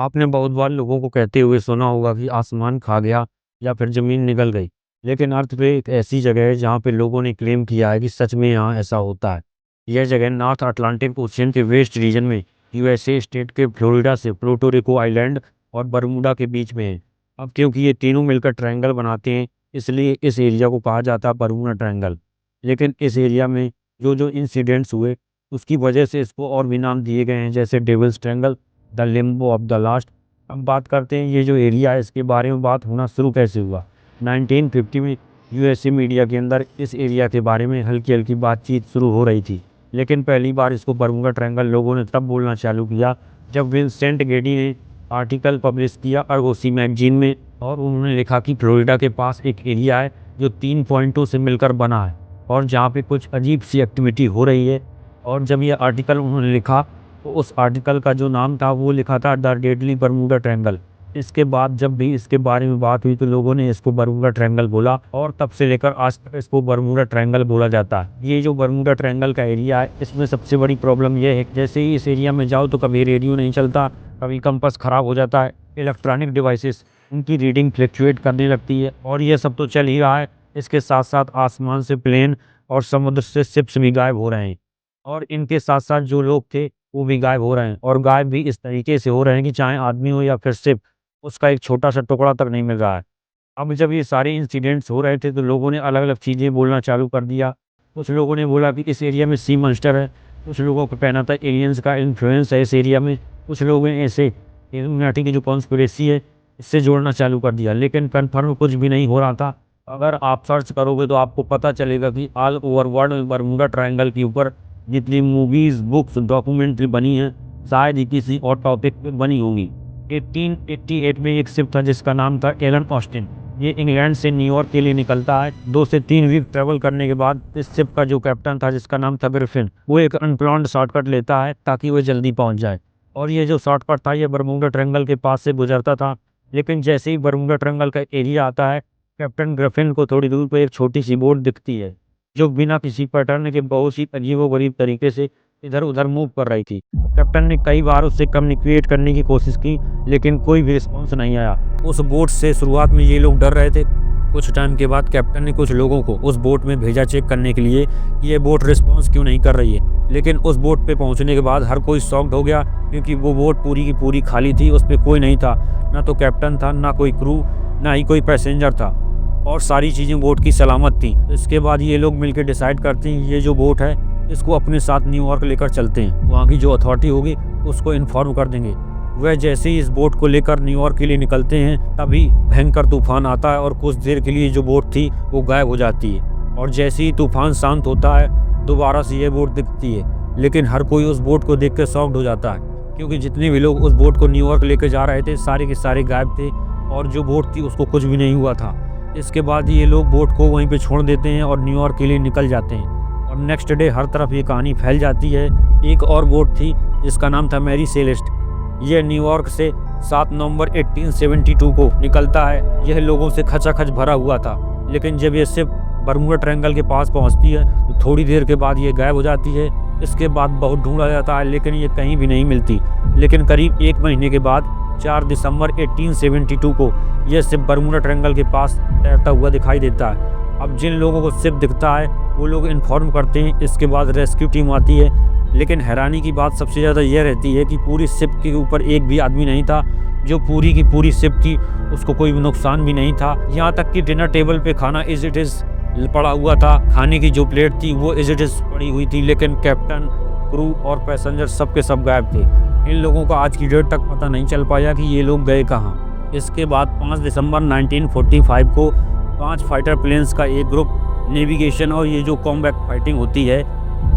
आपने बहुत बार लोगों को कहते हुए सुना होगा कि आसमान खा गया या फिर ज़मीन निगल गई। लेकिन अर्थ पे एक ऐसी जगह है जहाँ पे लोगों ने क्लेम किया है कि सच में यहाँ ऐसा होता है। यह जगह नॉर्थ अटलांटिक ओशियन के वेस्ट रीजन में यूएसए स्टेट के फ्लोरिडा से प्रोटो रिको आइलैंड और बरमूडा के बीच में है। अब क्योंकि ये तीनों मिलकर ट्रायंगल बनाते हैं, इसलिए इस एरिया को कहा जाता है बरमूडा ट्रायंगल। लेकिन इस एरिया में जो जो इंसिडेंट्स हुए, उसकी वजह से इसको और भी नाम दिए गए हैं, जैसे devil's triangle, the limbo of the lost. अब बात करते हैं ये जो एरिया है इसके बारे में बात होना शुरू कैसे हुआ। 1950 में यूएसए मीडिया के अंदर इस एरिया के बारे में हल्की हल्की बातचीत शुरू हो रही थी। लेकिन पहली बार इसको बरमूडा ट्रायंगल लोगों ने तब बोलना चालू किया जब विंसेंट गेडी ने आर्टिकल पब्लिश किया आर्गोसी मैगजीन में, और उन्होंने लिखा कि फ्लोरिडा के पास एक एरिया है जो 3 पॉइंटों से मिलकर बना है और जहाँ पे कुछ अजीब सी एक्टिविटी हो रही है। और जब ये आर्टिकल उन्होंने लिखा तो उस आर्टिकल का जो नाम था वो लिखा था द डेडली बरमूडा ट्रायंगल। इसके बाद जब भी इसके बारे में बात हुई तो लोगों ने इसको बरमूडा ट्रायंगल बोला और तब से लेकर आज तक इसको बरमूडा ट्रायंगल बोला जाता है। ये जो बरमूडा ट्रायंगल का एरिया है इसमें सबसे बड़ी प्रॉब्लम यह है कि जैसे ही इस एरिया में जाओ तो कभी रेडियो नहीं चलता, कभी कंपास ख़राब हो जाता है, इलेक्ट्रॉनिक डिवाइसेस उनकी रीडिंग फ्लक्चुएट करने लगती है। और ये सब तो चल ही रहा है, इसके साथ साथ आसमान से प्लेन और समुद्र से शिप्स भी गायब हो रहे हैं और इनके साथ साथ जो लोग थे वो भी गायब हो रहे हैं। और गायब भी इस तरीके से हो रहे हैं कि चाहे आदमी हो या फिर शिप, उसका एक छोटा सा टुकड़ा तक नहीं मिल रहा है। अब जब ये सारे इंसिडेंट्स हो रहे थे तो लोगों ने अलग अलग चीज़ें बोलना चालू कर दिया। कुछ लोगों ने बोला कि इस एरिया में सी मॉन्स्टर है, कुछ लोगों को कहना था एलियंस का इन्फ्लुएंस है इस एरिया में, कुछ लोगों ने ऐसे इल्यूमिनाटी की जो कॉन्स्पिरेसी है इससे जोड़ना चालू कर दिया। लेकिन कन्फर्म कुछ भी नहीं हो रहा था। अगर आप सर्च करोगे तो आपको पता चलेगा कि ऑल ओवर वर्ल्ड में बरमूडा ट्रायंगल के ऊपर जितनी मूवीज़, बुक्स, डॉक्यूमेंट्री बनी हैं शायद ही किसी और टॉपिक पे बनी होंगी। 1888 में एक शिप था जिसका नाम था एलन ऑस्टिन। ये इंग्लैंड से न्यूयॉर्क के लिए निकलता है। 2 से 3 वीक ट्रेवल करने के बाद इस शिप का जो कैप्टन था जिसका नाम था ग्रिफिन, वो एक अनप्लान्ड शॉर्टकट लेता है ताकि वो जल्दी पहुंच जाए। और ये जो शॉर्टकट था ये बरमूडा ट्रायंगल के पास से गुजरता था। लेकिन जैसे ही बरमूडा ट्रायंगल का एरिया आता है, कैप्टन ग्रिफिन को थोड़ी दूर पर एक छोटी सी बोट दिखती है जो बिना किसी पैटर्न के बहुत ही अजीबोगरीब तरीके से इधर उधर मूव कर रही थी। कैप्टन ने कई बार उससे कम्युनिकेट करने की कोशिश की लेकिन कोई भी रिस्पॉन्स नहीं आया। उस बोट से शुरुआत में ये लोग डर रहे थे। कुछ टाइम के बाद कैप्टन ने कुछ लोगों को उस बोट में भेजा चेक करने के लिए कि ये बोट रिस्पॉन्स क्यों नहीं कर रही है। लेकिन उस बोट पे पहुंचने के बाद हर कोई शॉक्ड हो गया क्योंकि वो बोट पूरी की पूरी खाली थी, उस पर कोई नहीं था, ना तो कैप्टन था, ना कोई क्रू, ना ही कोई पैसेंजर था और सारी चीज़ें बोट की सलामत थी। इसके बाद ये लोग मिलकर डिसाइड करते हैं ये जो बोट है इसको अपने साथ न्यूयॉर्क लेकर चलते हैं, वहाँ की जो अथॉरिटी होगी उसको इन्फॉर्म कर देंगे। वह जैसे ही इस बोट को लेकर न्यूयॉर्क के लिए निकलते हैं तभी भयंकर तूफान आता है और कुछ देर के लिए जो बोट थी वो गायब हो जाती है। और जैसे ही तूफान शांत होता है दोबारा से ये बोट दिखती है। लेकिन हर कोई उस बोट को देख कर शॉक्ड हो जाता है क्योंकि जितने भी लोग उस बोट को न्यूयॉर्क लेकर जा रहे थे सारे के सारे गायब थे और जो बोट थी उसको कुछ भी नहीं हुआ था। इसके बाद ये लोग बोट को वहीं पे छोड़ देते हैं और न्यूयॉर्क के लिए निकल जाते हैं। और नेक्स्ट डे हर तरफ ये कहानी फैल जाती है। एक और बोट थी जिसका नाम था मैरी सेलेस्ट। यह न्यूयॉर्क से 7 नवंबर 1872 को निकलता है। यह लोगों से खचाखच भरा हुआ था। लेकिन जब ये शिप बरमूडा ट्रायंगल के पास पहुंचती है तो थोड़ी देर के बाद ये गायब हो जाती है। इसके बाद बहुत ढूंढा जाता है लेकिन ये कहीं भी नहीं मिलती। लेकिन करीब 1 महीने के बाद 4 दिसंबर 1872 को यह शिप बरमूडा ट्रायंगल के पास तैरता हुआ दिखाई देता है। अब जिन लोगों को शिप दिखता है वो लोग इन्फॉर्म करते हैं। इसके बाद रेस्क्यू टीम आती है। लेकिन हैरानी की बात सबसे ज़्यादा यह रहती है कि पूरी शिप के ऊपर एक भी आदमी नहीं था। जो पूरी की पूरी शिप थी उसको कोई नुकसान भी नहीं था। यहाँ तक कि डिनर टेबल पे खाना इज इट इज़ पड़ा हुआ था। खाने की जो प्लेट थी वो इज इट इज़ पड़ी हुई थी। लेकिन कैप्टन, क्रू और पैसेंजर सब के सब गायब थे। इन लोगों का आज की डेट तक पता नहीं चल पाया कि ये लोग गए कहाँ। इसके बाद 5 दिसंबर 1945 को 5 फाइटर प्लेन्स का एक ग्रुप नेविगेशन और ये जो कॉम्बैट फाइटिंग होती है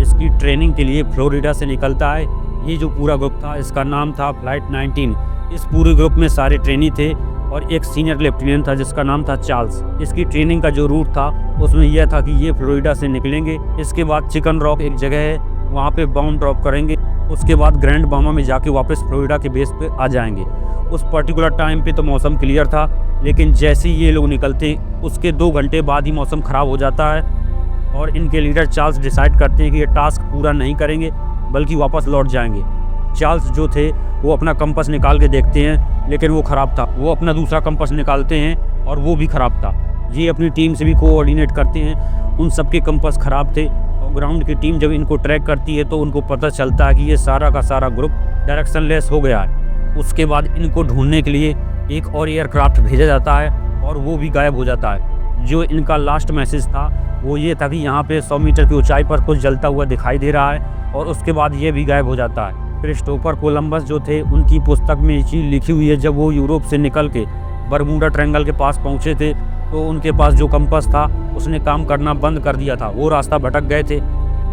इसकी ट्रेनिंग के लिए फ्लोरिडा से निकलता है। ये जो पूरा ग्रुप था इसका नाम था फ्लाइट 19। इस पूरे ग्रुप में सारे ट्रेनी थे और एक सीनियर लेफ्टिनेंट था जिसका नाम था चार्ल्स। इसकी ट्रेनिंग का जो रूट था उसमें यह था कि ये फ्लोरिडा से निकलेंगे। इसके बाद चिकन रॉक एक जगह है, वहाँ पे बॉम्ब ड्रॉप करेंगे। उसके बाद ग्रैंड बामा में जाके वापस फ्लोरिडा के बेस पे आ जाएंगे। उस पर्टिकुलर टाइम पे तो मौसम क्लियर था, लेकिन जैसे ही ये लोग निकलते उसके 2 घंटे बाद ही मौसम ख़राब हो जाता है और इनके लीडर चार्ल्स डिसाइड करते हैं कि ये टास्क पूरा नहीं करेंगे बल्कि वापस लौट जाएंगे। चार्ल्स जो थे वो अपना कंपास निकाल के देखते हैं, लेकिन वो ख़राब था। वो अपना दूसरा कंपास निकालते हैं और वो भी ख़राब था। ये अपनी टीम से भी कोऑर्डिनेट करते हैं, उन सब के कंपास ख़राब थे। और ग्राउंड की टीम जब इनको ट्रैक करती है तो उनको पता चलता है कि ये सारा का सारा ग्रुप डायरेक्शनलेस हो गया है। उसके बाद इनको ढूंढने के लिए एक और एयरक्राफ्ट भेजा जाता है और वो भी गायब हो जाता है। जो इनका लास्ट मैसेज था वो ये था कि यहाँ पे 100 मीटर की ऊंचाई पर कुछ जलता हुआ दिखाई दे रहा है, और उसके बाद ये भी गायब हो जाता है। क्रिस्टोफर कोलंबस जो थे, उनकी पुस्तक में ये चीज़ लिखी हुई है। जब वो यूरोप से निकल के बरमूडा ट्रायंगल के पास पहुँचे थे तो उनके पास जो कंपास था उसने काम करना बंद कर दिया था। वो रास्ता भटक गए थे।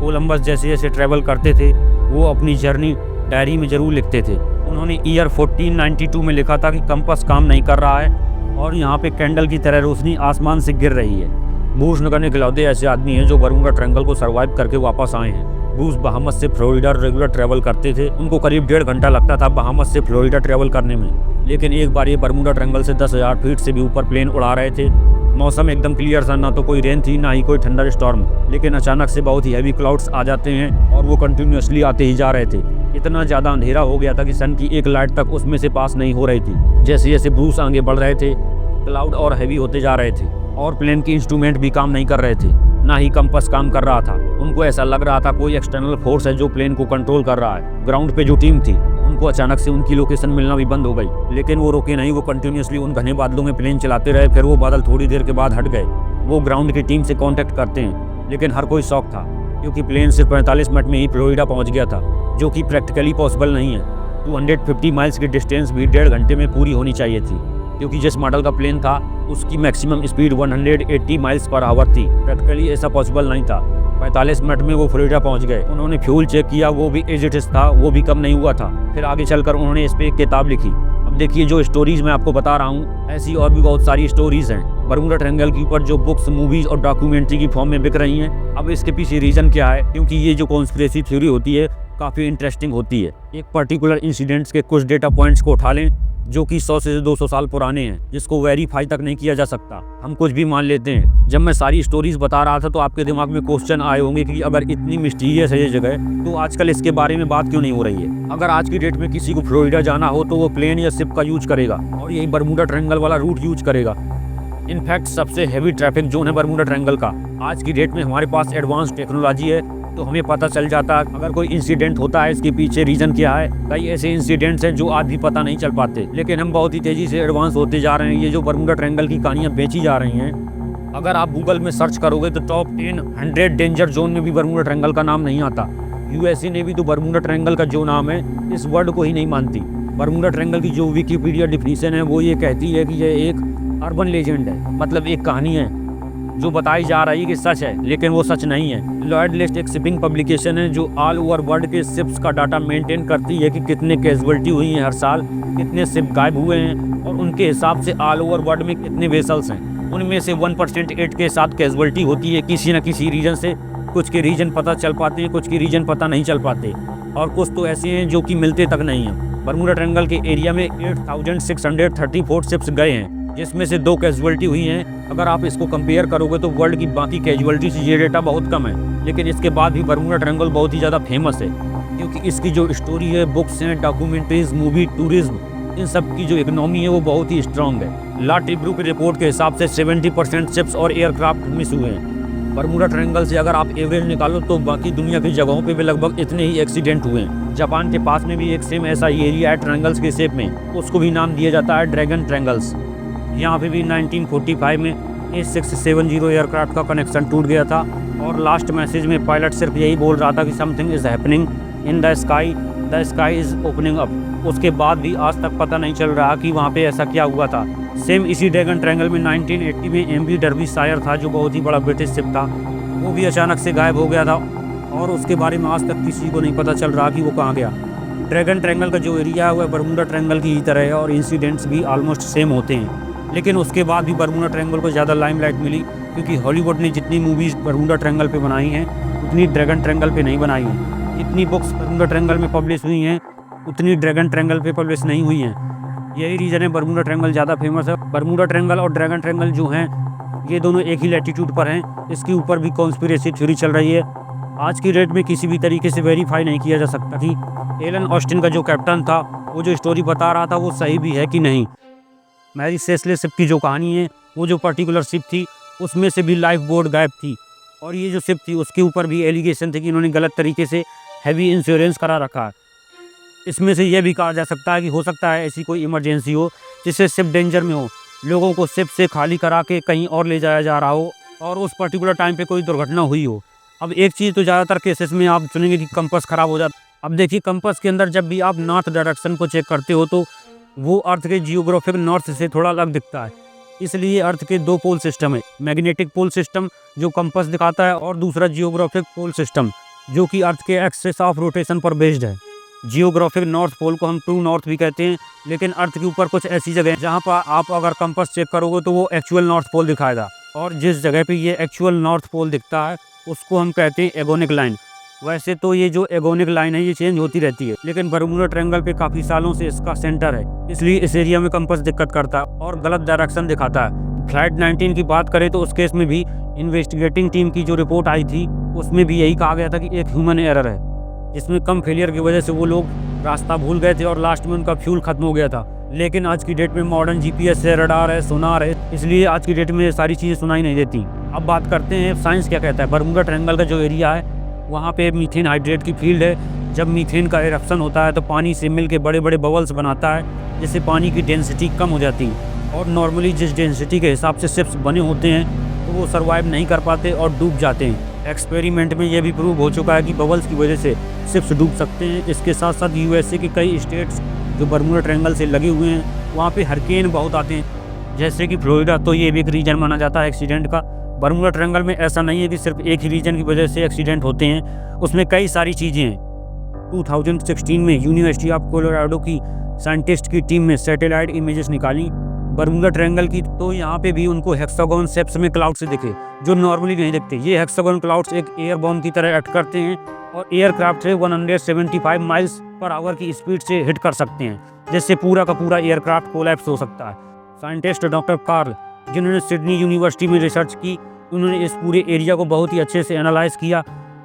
कोलंबस जैसे जैसे ट्रैवल करते थे वो अपनी जर्नी डायरी में ज़रूर लिखते थे। उन्होंने ईयर 1492 में लिखा था कि कंपास काम नहीं कर रहा है और यहाँ पे कैंडल की तरह रोशनी आसमान से गिर रही है। ब्रूस नगर इकलौते ऐसे आदमी हैं जो बरमूडा ट्रायंगल को सर्वाइव करके वापस आए हैं। ब्रूस बहामस से फ्लोरिडा रेगुलर ट्रैवल करते थे। उनको करीब 1.5 घंटा लगता था बहामस से फ्लोरिडा ट्रैवल करने में, लेकिन एक बार ये बरमूडा ट्रायंगल से 10,000 फीट से भी ऊपर प्लेन उड़ा रहे थे। मौसम एकदम क्लियर था, ना तो कोई रेन थी ना ही कोई थंडर स्टॉर्म, लेकिन अचानक से बहुत ही हैवी क्लाउड्स आ जाते हैं और वो कंटिन्यूसली आते ही जा रहे थे। इतना ज़्यादा अंधेरा हो गया था कि सन की एक लाइट तक उसमें से पास नहीं हो रही थी। जैसे जैसे ब्रूस आगे बढ़ रहे थे क्लाउड और हैवी होते जा रहे थे और प्लेन के इंस्ट्रूमेंट भी काम नहीं कर रहे थे, ना ही कंपास काम कर रहा था। उनको ऐसा लग रहा था कोई एक्सटर्नल फोर्स है जो प्लेन को कंट्रोल कर रहा है। ग्राउंड पे जो टीम थी उनको अचानक से उनकी लोकेशन मिलना भी बंद हो गई, लेकिन वो रुके नहीं। वो कंटिन्यूसली उन घने बादलों में प्लेन चलाते रहे। फिर वो बादल थोड़ी देर के बाद हट गए। वो ग्राउंड की टीम से कांटेक्ट करते हैं, लेकिन हर कोई शॉक था क्योंकि प्लेन सिर्फ 45 मिनट में ही फ्लोरिडा पहुंच गया था, जो कि प्रैक्टिकली पॉसिबल नहीं है। 250 माइल्स की डिस्टेंस भी 1.5 घंटे में पूरी होनी चाहिए थी, क्योंकि जिस मॉडल का प्लेन था उसकी maximum speed 180 miles per hour थी। प्रैक्टिकली ऐसा पॉसिबल नहीं था। 45 मिनट में वो फ्लोरिडा पहुंच गए। उन्होंने फ्यूल चेक किया, वो भी एज इट इज था, वो भी कम नहीं हुआ था। फिर आगे चलकर उन्होंने इस पर एक किताब लिखी। अब देखिए, जो स्टोरीज मैं आपको बता रहा हूँ ऐसी और भी बहुत सारी स्टोरीज हैं बरमूडा ट्रायंगल के ऊपर, जो बुक्स, मूवीज और डॉक्यूमेंट्री की फॉर्म में बिक रही हैं। अब इसके पीछे रीजन क्या है, क्योंकि ये जो कॉन्स्पिरेसी थ्योरी होती है काफ़ी इंटरेस्टिंग होती है। एक पर्टिकुलर इंसिडेंट्स के कुछ डेटा पॉइंट्स को उठा लें जो कि 100 से 200 साल पुराने हैं, जिसको वेरीफाई तक नहीं किया जा सकता। हम कुछ भी मान लेते हैं। जब मैं सारी स्टोरीज बता रहा था तो आपके दिमाग में क्वेश्चन आए होंगे कि अगर इतनी मिस्टीरियस है ये जगह तो आजकल इसके बारे में बात क्यों नहीं हो रही है। अगर आज की डेट में किसी को फ्लोरिडा जाना हो तो वो प्लेन या शिप का यूज करेगा और यही बरमूडा ट्रायंगल वाला रूट यूज करेगा। इनफैक्ट सबसे हैवी ट्रैफिक जोन है बरमूडा ट्रायंगल का। आज की डेट में हमारे पास एडवांस टेक्नोलॉजी है तो हमें पता चल जाता है अगर कोई इंसिडेंट होता है इसके पीछे रीजन क्या है। कई ऐसे इंसिडेंट्स हैं जो आज भी पता नहीं चल पाते, लेकिन हम बहुत ही तेजी से एडवांस होते जा रहे हैं। ये जो बरमूडा ट्रायंगल की कहानियां बेची जा रही हैं, अगर आप गूगल में सर्च करोगे तो टॉप 10 100 डेंजर जोन में भी बरमूडा ट्रायंगल का नाम नहीं आता। यूएसए ने भी तो बरमूडा ट्रायंगल का जो नाम है इस वर्ड को ही नहीं मानती। बरमूडा ट्रायंगल की जो विकिपीडिया डिफिनीशन है वो ये कहती है कि यह एक अर्बन लेजेंड है, मतलब एक कहानी है जो बताई जा रही है कि सच है, लेकिन वो सच नहीं है। लॉयड लिस्ट एक शिपिंग पब्लिकेशन है जो ऑल ओवर वर्ल्ड के शिप्स का डाटा मेंटेन करती है कि कितने कैजुअलिटी हुई हैं हर साल, कितने शिप गायब हुए हैं और उनके हिसाब से ऑल ओवर वर्ल्ड में कितने वेसल्स हैं। उनमें से 1% एट के साथ कैजुअलिटी होती है किसी न किसी रीजन से। कुछ के रीजन पता चल पाते हैं, कुछ के रीजन पता नहीं चल पाते, और कुछ तो ऐसे हैं जो कि मिलते तक नहीं हैं। बरमूडा ट्रायंगल के एरिया में 8634 शिप्स गए हैं, जिसमें से 2 कैजुअलिटी हुई हैं। अगर आप इसको कंपेयर करोगे तो वर्ल्ड की बाकी कैजुअलिटी से ये डेटा बहुत कम है, लेकिन इसके बाद भी बरमूडा ट्रायंगल बहुत ही ज़्यादा फेमस है क्योंकि इसकी जो स्टोरी है, बुक्स हैं, डॉक्यूमेंट्रीज, मूवी, टूरिज्म, इन सब की जो इकोनॉमी है वो बहुत ही स्ट्रांग है। ला टिब्रू की रिपोर्ट के हिसाब से 70% शिप्स और एयरक्राफ्ट मिस हुए हैं। बरमूडा ट्रायंगल से अगर आप एवरेज निकालो तो बाकी दुनिया की जगहों पे भी लगभग इतने ही एक्सीडेंट हुए हैं। जापान के पास में भी एक सेम ऐसा ही एरिया है ट्रायंगल्स के शेप में, उसको भी नाम दिया जाता है ड्रैगन ट्रायंगल्स। यहाँ पे भी 1945 में A670 एयरक्राफ्ट का कनेक्शन टूट गया था और लास्ट मैसेज में पायलट सिर्फ यही बोल रहा था कि something is happening in the sky is opening up. उसके बाद भी आज तक पता नहीं चल रहा कि वहाँ पे ऐसा क्या हुआ था। सेम इसी ड्रैगन ट्रायंगल में 1980 में MV डर्बीशायर था जो बहुत ही बड़ा ब्रिटिश शिप था, वो भी अचानक से गायब हो गया था और उसके बारे में आज तक किसी को नहीं पता चल रहा कि वो कहाँ गया। ड्रैगन ट्रायंगल का जो एरिया है वह बरमूडा ट्रायंगल की ही तरह है और इंसिडेंट्स भी ऑलमोस्ट सेम होते हैं, लेकिन उसके बाद भी बरमूडा ट्रायंगल को ज़्यादा लाइमलाइट मिली क्योंकि हॉलीवुड ने जितनी मूवीज़ बरमूडा ट्रायंगल पे बनाई हैं उतनी ड्रैगन ट्रायंगल पे नहीं बनाई हैं। जितनी बुक्स बरमूडा ट्रायंगल में पब्लिश हुई हैं उतनी ड्रैगन ट्रायंगल पे पब्लिश नहीं हुई हैं। यही रीज़न है बरमूडा ट्रायंगल ज़्यादा फेमस है। बरमूडा ट्रायंगल और ड्रैगन ट्रायंगल जो हैं ये दोनों एक ही लैटिट्यूड पर हैं। इसके ऊपर भी कॉन्स्पिरेसी थ्योरी चल रही है। आज की डेट में किसी भी तरीके से वेरीफाई नहीं किया जा सकता कि एलन ऑस्टिन का जो कैप्टन था, वो जो स्टोरी बता रहा था वो सही भी है कि नहीं। मैरी सेस्ले शिप की जो कहानी है, वो जो पर्टिकुलर शिप थी उसमें से भी लाइफ बोट गायब थी, और ये जो शिप थी उसके ऊपर भी एलिगेशन थे कि इन्होंने गलत तरीके से हैवी इंश्योरेंस करा रखा है। इसमें से ये भी कहा जा सकता है कि हो सकता है ऐसी कोई इमरजेंसी हो जिससे शिप डेंजर में हो, लोगों को शिप से खाली करा के कहीं और ले जाया जा रहा हो और उस पर्टिकुलर टाइम पे कोई दुर्घटना हुई हो। अब एक चीज़ तो ज़्यादातर केसेस में आप सुनेंगे कि कंपास ख़राब हो जाता। अब देखिए, कंपास के अंदर जब भी आप नॉर्थ डायरेक्शन को चेक करते हो तो वो अर्थ के जियोग्राफिक नॉर्थ से थोड़ा अलग दिखता है। इसलिए अर्थ के दो पोल सिस्टम है, मैग्नेटिक पोल सिस्टम जो कंपास दिखाता है, और दूसरा जियोग्राफिक पोल सिस्टम जो कि अर्थ के एक्सिस ऑफ रोटेशन पर बेस्ड है। जियोग्राफिक नॉर्थ पोल को हम ट्रू नॉर्थ भी कहते हैं, लेकिन अर्थ के ऊपर कुछ ऐसी जगह है जहाँ पर आप अगर कंपास चेक करोगे तो वो एक्चुअल नॉर्थ पोल दिखाएगा, और जिस जगह पे ये एक्चुअल नॉर्थ पोल दिखता है उसको हम कहते हैं एगोनिक लाइन। वैसे तो ये जो एगोनिक लाइन है ये चेंज होती रहती है, लेकिन बरमूडा ट्रायंगल पे काफ़ी सालों से इसका सेंटर है, इसलिए इस एरिया में कंपास दिक्कत करता है और गलत डायरेक्शन दिखाता है। फ्लाइट 19 की बात करें तो उस केस में भी इन्वेस्टिगेटिंग टीम की जो रिपोर्ट आई थी उसमें भी यही कहा गया था कि एक ह्यूमन एरर है, जिसमें कम फेलियर की वजह से वो लोग रास्ता भूल गए थे और लास्ट में उनका फ्यूल खत्म हो गया था। लेकिन आज की डेट में मॉडर्न जीपीएस है, रडार है, सोनार है, इसलिए आज की डेट में ये सारी चीज़ें सुनाई नहीं देती। अब बात करते हैं साइंस क्या कहता है। बरमूडा ट्रायंगल का जो एरिया है वहाँ पे मीथेन हाइड्रेट की फील्ड है। जब मीथेन का इरप्शन होता है तो पानी से मिल के बड़े बड़े बबल्स बनाता है, जिससे पानी की डेंसिटी कम हो जाती है, और नॉर्मली जिस डेंसिटी के हिसाब से शिप्स बने होते हैं तो वो सर्वाइव नहीं कर पाते और डूब जाते हैं। एक्सपेरिमेंट में ये भी प्रूव हो चुका है कि बबल्स की वजह से शिप्स डूब सकते हैं। इसके साथ साथ यूएसए के कई स्टेट्स जो बरमूडा ट्रायंगल से लगे हुए हैं वहाँ पे हरिकेन बहुत आते हैं, जैसे कि फ्लोरिडा, तो ये भी एक रीजन माना जाता है एक्सीडेंट का। बरमूडा ट्रायंगल में ऐसा नहीं है कि सिर्फ एक ही रीजन की वजह से एक्सीडेंट होते हैं, उसमें कई सारी चीज़ें हैं। 2016 में यूनिवर्सिटी ऑफ कोलोराडो की साइंटिस्ट की टीम में सैटेलाइट इमेजेस निकाली बरमूडा ट्रायंगल की, तो यहाँ पे भी उनको हेक्सागोन शेप्स में क्लाउड से दिखे जो नॉर्मली नहीं दिखते। ये हेक्सागोन क्लाउड्स एक एयर बॉम्ब की तरह एक्ट करते हैं और एयरक्राफ्ट से 175 माइल्स पर आवर की स्पीड से हिट कर सकते हैं, जिससे पूरा का पूरा एयरक्राफ्ट कोलैप्स हो सकता है। साइंटिस्ट डॉक्टर कार्ल, जिन्होंने सिडनी यूनिवर्सिटी में रिसर्च की, उन्होंने इस पूरे एरिया को बहुत ही अच्छे से एनालाइज किया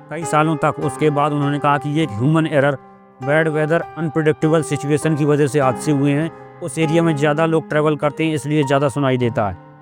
कई सालों तक। उसके बाद उन्होंने कहा कि ये एक human error, bad weather, unpredictable situation की वजह से हादसे हुए हैं। उस एरिया में ज़्यादा लोग ट्रैवल करते हैं, इसलिए ज़्यादा सुनाई देता है।